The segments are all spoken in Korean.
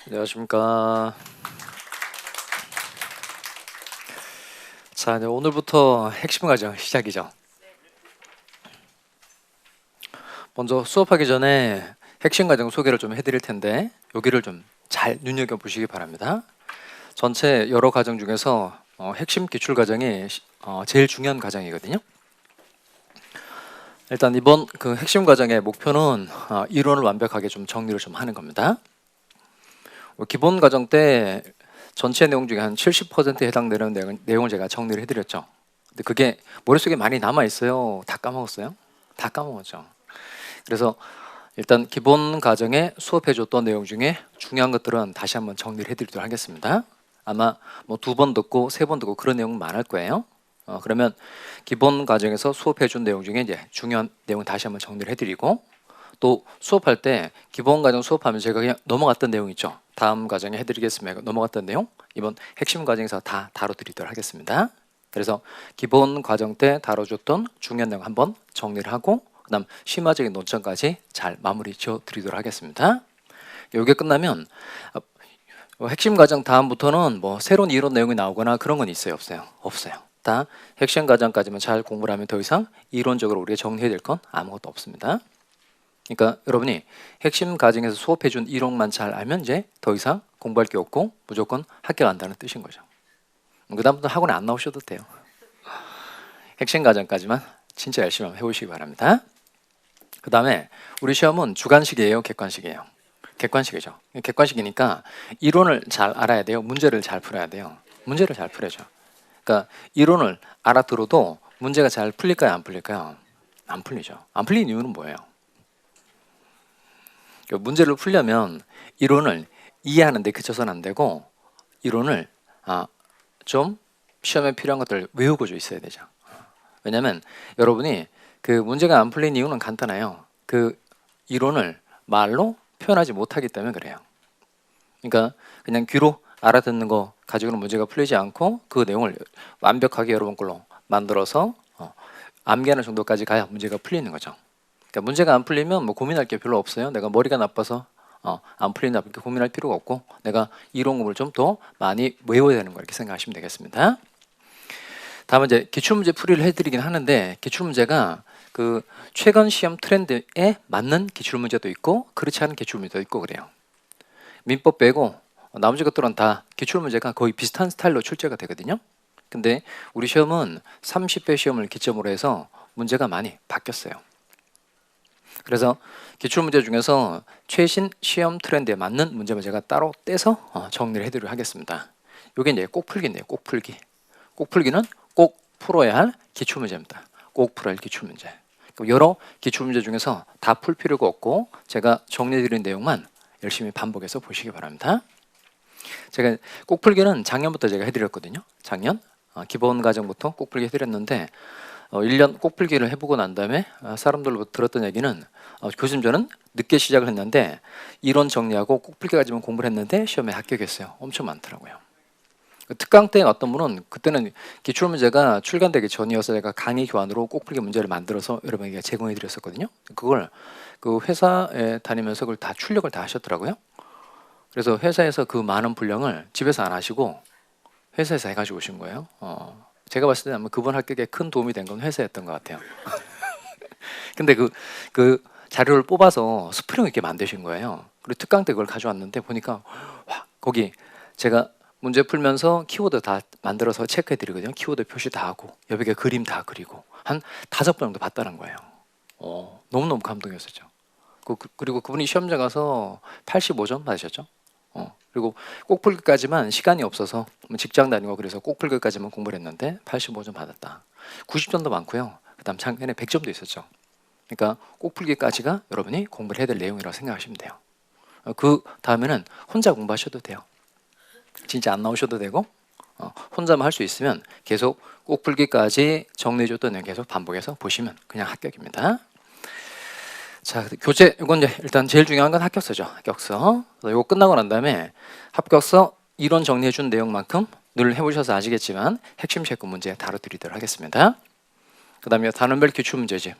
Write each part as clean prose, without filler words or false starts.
안녕하십니까. 자, 이제 오늘부터 핵심 과정 시작이죠. 먼저 수업하기 전에 핵심 과정 소개를 좀 해드릴 텐데 여기를 좀 잘 눈여겨 보시기 바랍니다. 전체 여러 과정 중에서 핵심 기출 과정이 제일 중요한 과정이거든요. 일단 이번 그 핵심 과정의 목표는 이론을 완벽하게 좀 정리를 좀 하는 겁니다. 기본 과정 때 전체 내용 중에 한 70%에 해당되는 내용을 제가 정리를 해드렸죠. 근데 그게 머릿속에 많이 남아 있어요. 다 까먹었어요? 다 까먹었죠. 그래서 일단 기본 과정에 수업해줬던 내용 중에 중요한 것들은 다시 한번 정리를 해드리도록 하겠습니다. 아마 뭐 2번 듣고 3번 듣고 그런 내용 많을 거예요. 그러면 기본 과정에서 수업해준 내용 중에 이제 중요한 내용 다시 한번 정리를 해드리고, 또 수업할 때 기본 과정 수업하면 제가 그냥 넘어갔던 내용 있죠. 다음 과정에 해드리겠습니다. 넘어갔던 내용 이번 핵심 과정에서 다 다뤄드리도록 하겠습니다. 그래서 기본 과정 때 다뤄줬던 중요한 내용 한번 정리를 하고, 그 다음 심화적인 논점까지 잘 마무리 지어 드리도록 하겠습니다. 이게 끝나면 핵심 과정 다음부터는 뭐 새로운 이론 내용이 나오거나 그런 건 있어요? 없어요? 없어요. 다 핵심 과정까지만 잘 공부를 하면 더 이상 이론적으로 우리가 정리해야 될 건 아무것도 없습니다. 그러니까 여러분이 핵심 과정에서 수업해준 이론만 잘 알면 이제 더 이상 공부할 게 없고 무조건 합격한다는 뜻인 거죠. 그 다음부터 학원에 안 나오셔도 돼요. 핵심 과정까지만 진짜 열심히 한번 해보시기 바랍니다. 그 다음에 우리 시험은 주관식이에요, 객관식이에요? 객관식이죠. 객관식이니까 이론을 잘 알아야 돼요. 문제를 잘 풀어야 돼요. 문제를 잘 풀어야죠. 그러니까 이론을 알아들어도 문제가 잘 풀릴까요, 안 풀릴까요? 안 풀리죠. 안 풀리는 이유는 뭐예요? 문제를 풀려면 이론을 이해하는 데 그쳐서는 안 되고, 이론을 좀 시험에 필요한 것들을 외우고 좀 있어야 되죠. 왜냐면 여러분이 그 문제가 안 풀린 이유는 간단해요. 그 이론을 말로 표현하지 못하기 때문에 그래요. 그러니까 그냥 귀로 알아듣는 거 가지고는 문제가 풀리지 않고, 그 내용을 완벽하게 여러분 걸로 만들어서 암기하는 정도까지 가야 문제가 풀리는 거죠. 그러니까 문제가 안 풀리면 뭐 고민할 게 별로 없어요. 내가 머리가 나빠서 안 풀린다 이렇게 고민할 필요가 없고, 내가 이론 공부를 좀 더 많이 외워야 되는 거 이렇게 생각하시면 되겠습니다. 다음은 이제 기출문제 풀이를 해드리긴 하는데, 기출문제가 그 최근 시험 트렌드에 맞는 기출문제도 있고 그렇지 않은 기출문제도 있고 그래요. 민법 빼고 나머지 것들은 다 기출문제가 거의 비슷한 스타일로 출제가 되거든요. 근데 우리 시험은 30회 시험을 기점으로 해서 문제가 많이 바뀌었어요. 그래서 기출문제 중에서 최신 시험 트렌드에 맞는 문제만 제가 따로 떼서 정리를 해드리도록 하겠습니다. 이게 이제 꼭풀기인데요. 꼭풀기. 꼭풀기는 꼭 풀어야 할 기출문제입니다. 꼭 풀어야 할 기출문제. 여러 기출문제 중에서 다 풀 필요가 없고 제가 정리해드린 내용만 열심히 반복해서 보시기 바랍니다. 제가 꼭풀기는 작년부터 제가 해드렸거든요. 작년 기본 과정부터 꼭풀기 해드렸는데 1년 꼭풀기를 해보고 난 다음에 사람들로부터 들었던 얘기는 교수님 저는 늦게 시작을 했는데 이론 정리하고 꼭풀기까지만 공부를 했는데 시험에 합격했어요. 엄청 많더라고요. 특강 때 어떤 분은 그때는 기출문제가 출간되기 전이어서 제가 강의 교환으로 꼭풀기 문제를 만들어서 여러분에게 제공해 드렸었거든요. 그걸 그 회사에 다니면서 그걸 다 출력을 다 하셨더라고요. 그래서 회사에서 그 많은 분량을 집에서 안 하시고 회사에서 해가지고 오신 거예요. 제가 봤을 때는 아마 그분 합격에 큰 도움이 된 건 회사였던 것 같아요. 근데 그 자료를 뽑아서 스프링 있게 만드신 거예요. 그리고 특강 때 그걸 가져왔는데 보니까 와, 거기 제가 문제 풀면서 키워드 다 만들어서 체크해 드리거든요. 키워드 표시 다 하고 옆에 그림 다 그리고 한 5번 정도 봤다는 거예요. 너무너무 감동이었었죠. 그리고 그분이 시험장 가서 85점 받으셨죠. 그리고 꼭풀기까지만 시간이 없어서 직장 다니고 그래서 꼭풀기까지만 공부를 했는데 85점 받았다. 90점도 많고요. 그 다음 작년에 100점도 있었죠. 그러니까 꼭풀기까지가 여러분이 공부를 해야 될 내용이라고 생각하시면 돼요. 그 다음에는 혼자 공부하셔도 돼요. 진짜 안 나오셔도 되고 혼자만 할 수 있으면 계속 꼭풀기까지 정리해줬던 내용 계속 반복해서 보시면 그냥 합격입니다. 자, 교재 이건 이제 일단 제일 중요한 건 합격서죠. 합격서. 이거 끝나고 난 다음에 합격서 이론 정리해준 내용만큼 늘 해보셔서 아시겠지만 핵심 체크 문제 다뤄드리도록 하겠습니다. 그 다음에 단원별 기출문제집.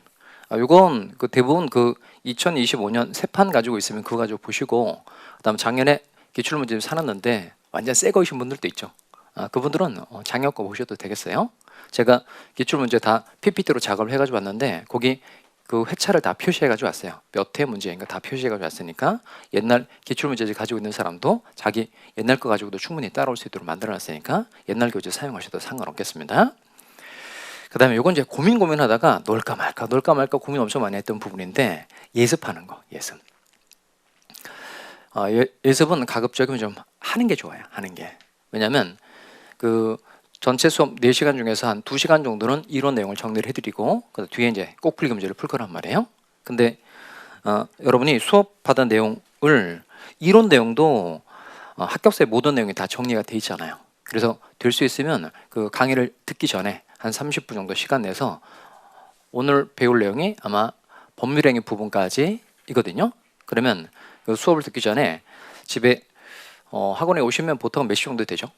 이건 그 대부분 그 2025년 새 판 가지고 있으면 그거 가지고 보시고, 그 다음 작년에 기출문제 사놨는데 완전 새 거이신 분들도 있죠. 그분들은 장혁 거 보셔도 되겠어요. 제가 기출문제 다 PPT로 작업을 해가지고 왔는데 거기 그 회차를 다 표시해가지고 왔어요. 몇 회 문제인가 다 표시해가지고 왔으니까 옛날 기출문제집 가지고 있는 사람도 자기 옛날 거 가지고도 충분히 따라올 수 있도록 만들어놨으니까 옛날 교재 사용하셔도 상관없겠습니다. 그 다음에 요건 이제 고민하다가 놀까 말까 고민 엄청 많이 했던 부분인데 예습하는 거, 예습. 예습은 가급적이면 좀 하는 게 좋아요. 하는 게. 왜냐하면 그 전체 수업 4시간 중에서 한 2시간 정도는 이론 내용을 정리를 해드리고 그 뒤에 이제 꼭 풀기 문제를 풀 거란 말이에요. 근데 여러분이 수업 받은 내용을 이론 내용도 합격서의 모든 내용이 다 정리가 돼 있잖아요. 그래서 될 수 있으면 그 강의를 듣기 전에 한 30분 정도 시간 내서 오늘 배울 내용이 아마 법률행위 부분까지이거든요. 그러면 그 수업을 듣기 전에 집에 학원에 오시면 보통 몇 시 정도 되죠?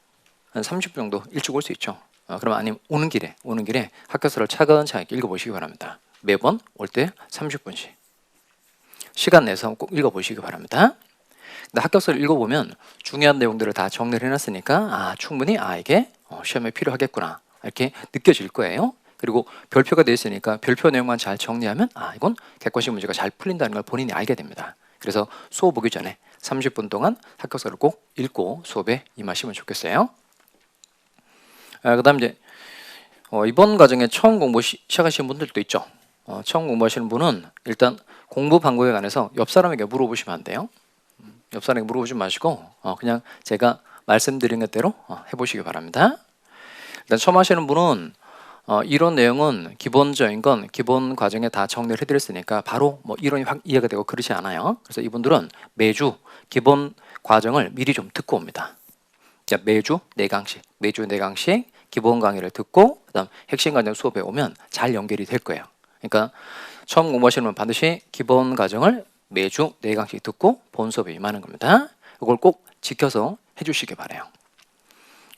한 30분 정도 일찍 올 수 있죠. 그러면 아니면 오는 길에 학교서를 차근차근 읽어보시기 바랍니다. 매번 올 때 30분씩 시간 내서 꼭 읽어보시기 바랍니다. 근데 학교서를 읽어보면 중요한 내용들을 다 정리를 해놨으니까 충분히 이게 시험에 필요하겠구나 이렇게 느껴질 거예요. 그리고 별표가 되어 있으니까 별표 내용만 잘 정리하면 이건 객관식 문제가 잘 풀린다는 걸 본인이 알게 됩니다. 그래서 수업 오기 전에 30분 동안 학교서를 꼭 읽고 수업에 임하시면 좋겠어요. 그 다음 이제 이번 과정에 처음 공부 시작하시는 분들도 있죠. 처음 공부하시는 분은 일단 공부 방법에 관해서 옆 사람에게 물어보시면 안 돼요. 옆 사람에게 물어보지 마시고 그냥 제가 말씀드린 것대로 해보시기 바랍니다. 일단 처음 하시는 분은 이론 내용은 기본적인 건 기본 과정에 다 정리를 해드렸으니까 바로 뭐 이론이 확 이해가 되고 그러지 않아요. 그래서 이분들은 매주 기본 과정을 미리 좀 듣고 옵니다. 매주 4강씩 기본 강의를 듣고 그다음 핵심 과정 수업에 오면 잘 연결이 될 거예요. 그러니까 처음 공부하시는 분은 반드시 기본 과정을 매주 4강씩 듣고 본 수업에 임하는 겁니다. 이걸 꼭 지켜서 해주시기 바라요.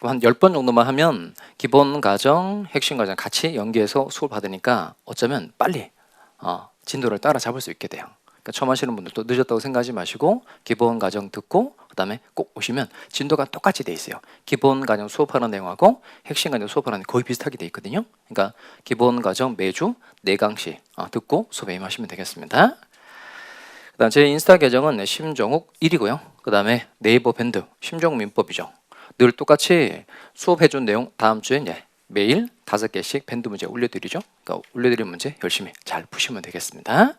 한 10번 정도만 하면 기본 과정, 핵심 과정 같이 연계해서 수업을 받으니까 어쩌면 빨리 진도를 따라잡을 수 있게 돼요. 그러니까 처음 하시는 분들도 늦었다고 생각하지 마시고 기본 과정 듣고 그 다음에 꼭 오시면 진도가 똑같이 돼 있어요. 기본 과정 수업하는 내용하고 핵심 과정 수업하는 내용 거의 비슷하게 돼 있거든요. 그러니까 기본 과정 매주 4강씩 듣고 수업에 임하시면 되겠습니다. 그 다음 제 인스타 계정은 심정욱 1이고요. 그 다음에 네이버 밴드 심정욱 민법이죠. 늘 똑같이 수업해준 내용 다음 주에 이제 매일 5개씩 밴드 문제 올려드리죠. 그러니까 올려드린 문제 열심히 잘 푸시면 되겠습니다.